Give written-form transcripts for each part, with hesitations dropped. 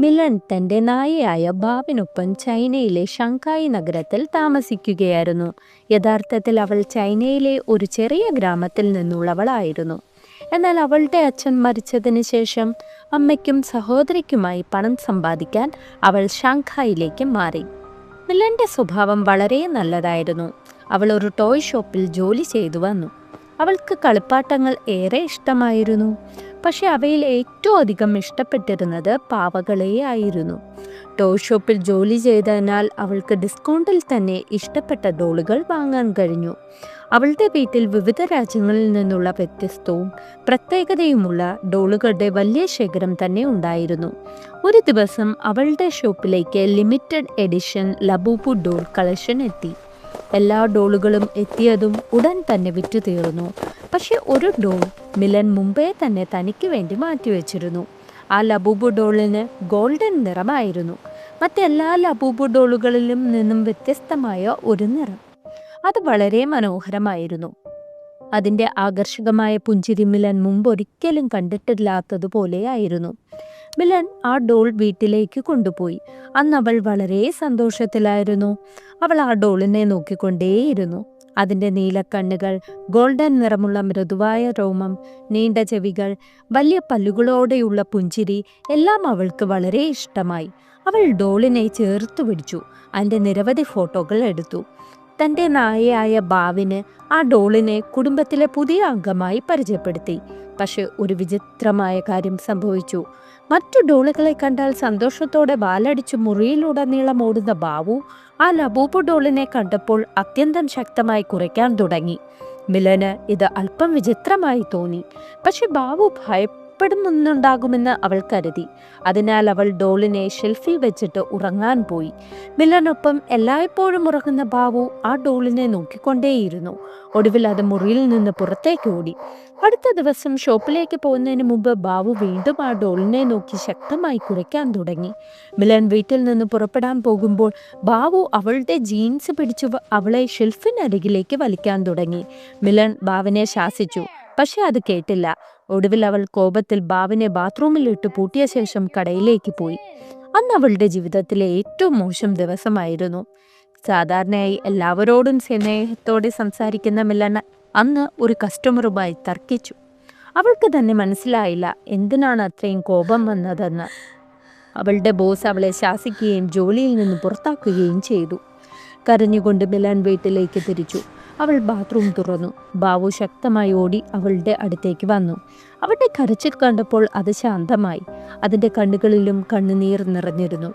മിലൻ തന്റെ നായയായ ബാബിനൊപ്പം ചൈനയിലെ ഷങ്കായി നഗരത്തിൽ താമസിക്കുകയായിരുന്നു. യഥാർത്ഥത്തിൽ അവൾ ചൈനയിലെ ഒരു ചെറിയ ഗ്രാമത്തിൽ നിന്നുള്ളവളായിരുന്നു. എന്നാൽ അവളുടെ അച്ഛൻ മരിച്ചതിന് ശേഷം അമ്മയ്ക്കും സഹോദരിക്കുമായി പണം സമ്പാദിക്കാൻ അവൾ ഷാങ്ഹായിലേക്ക് മാറി. മിലന്റെ സ്വഭാവം വളരെ നല്ലതായിരുന്നു. അവൾ ഒരു ടോയ് ഷോപ്പിൽ ജോലി ചെയ്തു വന്നു. അവൾക്ക് കളിപ്പാട്ടങ്ങൾ ഏറെ ഇഷ്ടമായിരുന്നു. പക്ഷെ അവയിൽ ഏറ്റവും അധികം ഇഷ്ടപ്പെട്ടിരുന്നത് പാവകളെ ആയിരുന്നു. ടോയ് ഷോപ്പിൽ ജോലി ചെയ്തതിനാൽ അവൾക്ക് ഡിസ്കൗണ്ടിൽ തന്നെ ഇഷ്ടപ്പെട്ട ഡോളുകൾ വാങ്ങാൻ കഴിഞ്ഞു. അവളുടെ വീട്ടിൽ വിവിധ രാജ്യങ്ങളിൽ നിന്നുള്ള വ്യത്യസ്തവും പ്രത്യേകതയുമുള്ള ഡോളുകളുടെ വലിയ ശേഖരം തന്നെ ഉണ്ടായിരുന്നു. ഒരു ദിവസം അവളുടെ ഷോപ്പിലേക്ക് limited edition Labubu doll collection എത്തി. എല്ലാ ഡോളുകളും എത്തിയതും ഉടൻ തന്നെ വിറ്റു തീർന്നു. പക്ഷെ ഒരു ഡോൾ മിലൻ മുമ്പേ തന്നെ തനിക്ക് വേണ്ടി മാറ്റിവെച്ചിരുന്നു. ആ ലബൂബു ഡോളിന് ഗോൾഡൻ നിറമായിരുന്നു. മറ്റെല്ലാ ലബൂബു ഡോളുകളിലും നിന്നും വ്യത്യസ്തമായ ഒരു നിറം. അത് വളരെ മനോഹരമായിരുന്നു. അതിൻ്റെ ആകർഷകമായ പുഞ്ചിരി മിലൻ മുമ്പൊരിക്കലും കണ്ടിട്ടില്ലാത്തതുപോലെയായിരുന്നു. മിലൻ ആ ഡോൾ വീട്ടിലേക്ക് കൊണ്ടുപോയി. അന്ന് അവൾ വളരെ സന്തോഷത്തിലായിരുന്നു. അവൾ ആ ഡോളിനെ നോക്കിക്കൊണ്ടേയിരുന്നു. അതിൻ്റെ നീലക്കണ്ണുകൾ, ഗോൾഡൻ നിറമുള്ള മൃദുവായ രോമം, നീണ്ട ചെവികൾ, വലിയ പല്ലുകളോടെയുള്ള പുഞ്ചിരി എല്ലാം അവൾക്ക് വളരെ ഇഷ്ടമായി. അവൾ ഡോളിനെ ചേർത്തു പിടിച്ചു. അതിൻ്റെ നിരവധി ഫോട്ടോകൾ എടുത്തു. തൻ്റെ നായയായ ബാവിന് ആ ഡോളിനെ കുടുംബത്തിലെ പുതിയ അംഗമായി പരിചയപ്പെടുത്തി. പക്ഷെ ഒരു വിചിത്രമായ കാര്യം സംഭവിച്ചു. മറ്റു ഡോളുകളെ കണ്ടാൽ സന്തോഷത്തോടെ വാലടിച്ച് മുറിയിലുടനീളം ഓടുന്ന ബാവു ആ ലബൂബു ഡോളിനെ കണ്ടപ്പോൾ അത്യന്തം ശക്തമായി കുരയ്ക്കാൻ തുടങ്ങി. മിലന് ഇത് അല്പം വിചിത്രമായി തോന്നി. പക്ഷെ ബാവു ഭയപ്പെടുന്നുണ്ടാകുമെന്ന് അവൾ കരുതി. അതിനാൽ അവൾ ഡോളിനെ ഷെൽഫിൽ വെച്ചിട്ട് ഉറങ്ങാൻ പോയി. മിലനൊപ്പം എല്ലായ്പ്പോഴും ഉറങ്ങുന്ന ബാവു ആ ഡോളിനെ നോക്കിക്കൊണ്ടേയിരുന്നു. ഒടുവിൽ അത് മുറിയിൽ നിന്ന് പുറത്തേക്ക് ഓടി. അടുത്ത ദിവസം ഷോപ്പിലേക്ക് പോകുന്നതിന് മുമ്പ് ബാവു വീണ്ടും ആ ഡോളിനെ നോക്കി ശക്തമായി കുരയ്ക്കാൻ തുടങ്ങി. മിലൻ വീട്ടിൽ നിന്ന് പുറപ്പെടാൻ പോകുമ്പോൾ ബാവു അവളുടെ ജീൻസ് പിടിച്ചു അവളെ ഷെൽഫിനരികിലേക്ക് വലിക്കാൻ തുടങ്ങി. മിലൻ ബാവിനെ ശാസിച്ചു. പക്ഷെ അത് കേട്ടില്ല. ഒടുവിൽ അവൾ കോപത്തിൽ ബാവിനെ ബാത്റൂമിൽ ഇട്ട് പൂട്ടിയ ശേഷം കടയിലേക്ക് പോയി. അന്ന് അവളുടെ ജീവിതത്തിലെ ഏറ്റവും മോശം ദിവസമായിരുന്നു. സാധാരണയായി എല്ലാവരോടും സ്നേഹത്തോടെ സംസാരിക്കുന്ന മിലൻ അന്ന് ഒരു കസ്റ്റമറുമായി തർക്കിച്ചു. അവൾക്ക് തന്നെ മനസ്സിലായില്ല എന്തിനാണ് അത്രയും കോപം വന്നതെന്ന്. അവളുടെ ബോസ് അവളെ ശാസിക്കുകയും ജോലിയിൽ നിന്ന് പുറത്താക്കുകയും ചെയ്തു. കരഞ്ഞുകൊണ്ട് മിലൻ വീട്ടിലേക്ക് തിരിച്ചു. അവൾ ബാത്റൂം തുറന്നു. ബാവു ശക്തമായി ഓടി അവളുടെ അടുത്തേക്ക് വന്നു. അവളുടെ കരച്ചിൽ കണ്ടപ്പോൾ അത് ശാന്തമായി. അതിൻ്റെ കണ്ണുകളിലും കണ്ണുനീർ നിറഞ്ഞിരുന്നു.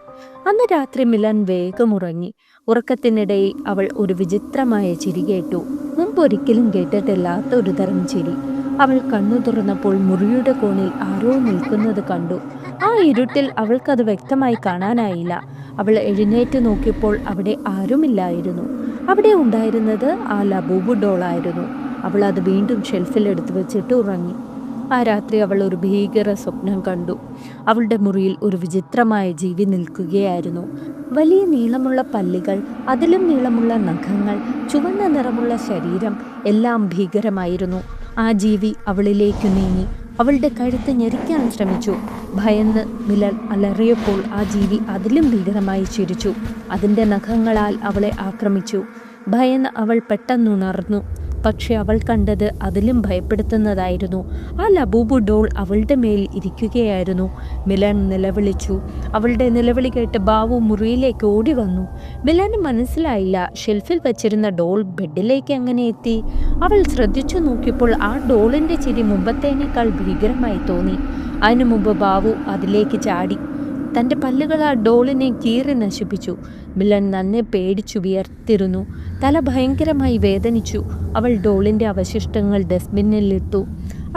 അന്ന് രാത്രി മിലൻ വേഗം ഉറങ്ങി. ഉറക്കത്തിനിടയിൽ അവൾ ഒരു വിചിത്രമായ ചിരി കേട്ടു. മുമ്പൊരിക്കലും കേട്ടിട്ടില്ലാത്ത ഒരു തരം ചിരി. അവൾ കണ്ണു തുറന്നപ്പോൾ മുറിയുടെ കോണിൽ ആരോ നിൽക്കുന്നത് കണ്ടു. ആ ഇരുട്ടിൽ അവൾക്കത് വ്യക്തമായി കാണാനായില്ല. അവൾ എഴുന്നേറ്റ് നോക്കിയപ്പോൾ അവിടെ ആരുമില്ലായിരുന്നു. അവിടെ ഉണ്ടായിരുന്നത് ആ ലബൂബു ഡോളായിരുന്നു. അവൾ അത് വീണ്ടും ഷെൽഫിൽ എടുത്തു വെച്ചിട്ട് ഉറങ്ങി. ആ രാത്രി അവൾ ഒരു ഭീകര സ്വപ്നം കണ്ടു. അവളുടെ മുറിയിൽ ഒരു വിചിത്രമായ ജീവി നിൽക്കുകയായിരുന്നു. വലിയ നീളമുള്ള പല്ലുകൾ, അതിലും നീളമുള്ള നഖങ്ങൾ, ചുവന്ന നിറമുള്ള ശരീരം, എല്ലാം ഭീകരമായിരുന്നു. ആ ജീവി അവളിലേക്ക് നീങ്ങി അവളുടെ കഴുത്ത് ഞെരിക്കാൻ ശ്രമിച്ചു. ഭയന്ന് മിലൻ അലറിയപ്പോൾ ആ ജീവി അതിലും ഭീകരമായി ചിരിച്ചു. അതിൻ്റെ നഖങ്ങളാൽ അവളെ ആക്രമിച്ചു. ഭയന്ന് അവൾ പെട്ടെന്നുണർന്നു. പക്ഷെ അവൾ കണ്ടത് അതിലും ഭയപ്പെടുത്തുന്നതായിരുന്നു. ആ ലബൂബു ഡോൾ അവളുടെ മേൽ ഇരിക്കുകയായിരുന്നു. മിലൻ നിലവിളിച്ചു. അവളുടെ നിലവിളി കേട്ട് ബാവു മുറിയിലേക്ക് ഓടി വന്നു. മിലന് മനസ്സിലായില്ല ഷെൽഫിൽ വെച്ചിരുന്ന ഡോൾ ബെഡിലേക്ക് എങ്ങനെ എത്തി. അവൾ ശ്രദ്ധിച്ചു നോക്കിയപ്പോൾ ആ ഡോളിൻ്റെ ചിരി മുമ്പത്തേനേക്കാൾ ഭീകരമായി തോന്നി. അതിനു മുമ്പ് ബാവു അതിലേക്ക് ചാടി. തൻ്റെ പല്ലുകൾ ആ ഡോളിനെ കീറി നശിപ്പിച്ചു. മിലൻ നന്നെ പേടിച്ചു വിയർത്തിരുന്നു. തല ഭയങ്കരമായി വേദനിച്ചു. അവൾ ഡോളിൻ്റെ അവശിഷ്ടങ്ങൾ ഡസ്റ്റ്ബിന്നിലിട്ടു.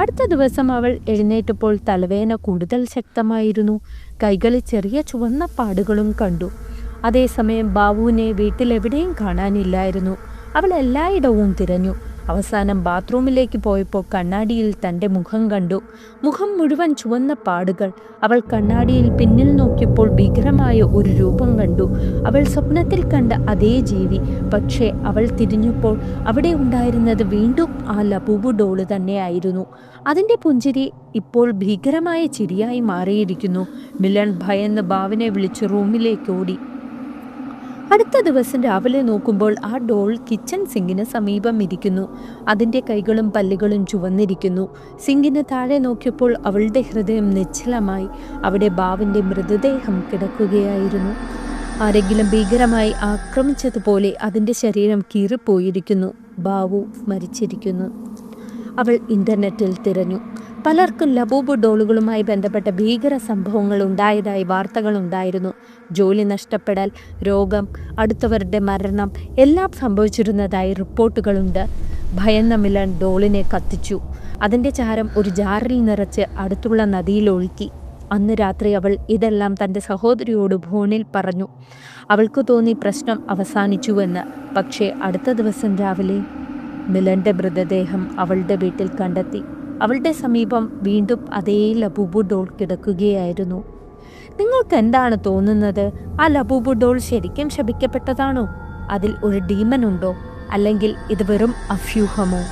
അടുത്ത ദിവസം അവൾ എഴുന്നേറ്റപ്പോൾ തലവേദന കൂടുതൽ ശക്തമായിരുന്നു. കൈകളിൽ ചെറിയ ചുവന്ന പാടുകളും കണ്ടു. അതേസമയം ബാവുവിനെ വീട്ടിലെവിടെയും കാണാനില്ലായിരുന്നു. അവൾ എല്ലായിടവും തിരഞ്ഞു. അവസാനം ബാത്റൂമിലേക്ക് പോയപ്പോൾ കണ്ണാടിയിൽ തൻ്റെ മുഖം കണ്ടു. മുഖം മുഴുവൻ ചുവന്ന പാടുകൾ. അവൾ കണ്ണാടിയിൽ പിന്നിൽ നോക്കിയപ്പോൾ ഭീകരമായ ഒരു രൂപം കണ്ടു. അവൾ സ്വപ്നത്തിൽ കണ്ട അതേ ജീവി. പക്ഷേ അവൾ തിരിഞ്ഞപ്പോൾ അവിടെ ഉണ്ടായിരുന്നത് വീണ്ടും ആ ലബൂബു ഡോള് തന്നെയായിരുന്നു. അതിൻ്റെ പുഞ്ചിരി ഇപ്പോൾ ഭീകരമായ ചിരിയായി മാറിയിരിക്കുന്നു. മിലൻ ഭയന്ന് ബാവിനെ വിളിച്ച് റൂമിലേക്ക് ഓടി. അടുത്ത ദിവസം രാവിലെ നോക്കുമ്പോൾ ആ ഡോൾ കിച്ചൺ സിങ്കിന് സമീപം ഇരിക്കുന്നു. അതിൻ്റെ കൈകളും പല്ലുകളും ചുവന്നിരിക്കുന്നു. സിങ്കിന് താഴെ നോക്കിയപ്പോൾ അവളുടെ ഹൃദയം നിശ്ചലമായി. അവിടെ ബാവിൻ്റെ മൃതദേഹം കിടക്കുകയായിരുന്നു. ആരെങ്കിലും ഭീകരമായി ആക്രമിച്ചതുപോലെ അതിൻ്റെ ശരീരം കീറിപ്പോയിരിക്കുന്നു. ബാവു മരിച്ചിരിക്കുന്നു. അവൾ ഇൻ്റർനെറ്റിൽ തിരഞ്ഞു. പലർക്കും ലബൂബു ഡോളുകളുമായി ബന്ധപ്പെട്ട ഭീകര സംഭവങ്ങൾ ഉണ്ടായതായി വാർത്തകളുണ്ടായിരുന്നു. ജോലി നഷ്ടപ്പെടൽ, രോഗം, അടുത്തവരുടെ മരണം എല്ലാം സംഭവിച്ചിരുന്നതായി റിപ്പോർട്ടുകളുണ്ട്. ഭയന്ന മിലൻ ഡോളിനെ കത്തിച്ചു. അതിൻ്റെ ചാരം ഒരു ജാറിൽ നിറച്ച് അടുത്തുള്ള നദിയിൽ ഒഴുക്കി. അന്ന് രാത്രി അവൾ ഇതെല്ലാം തൻ്റെ സഹോദരിയോട് ഫോണിൽ പറഞ്ഞു. അവൾക്ക് തോന്നി പ്രശ്നം അവസാനിച്ചുവെന്ന്. പക്ഷേ അടുത്ത ദിവസം രാവിലെ മിലൻ്റെ മൃതദേഹം അവളുടെ വീട്ടിൽ കണ്ടെത്തി. അവളുടെ സമീപം വീണ്ടും അതേ ലബൂബു ഡോൾ കിടക്കുകയായിരുന്നു. നിങ്ങൾക്ക് എന്താണ് തോന്നുന്നത്? ആ ലബൂബു ഡോൾ ശരിക്കും ശപിക്കപ്പെട്ടതാണോ? അതിൽ ഒരു ഡീമൻ ഉണ്ടോ? അല്ലെങ്കിൽ ഇത് വെറും അഭ്യൂഹമോ?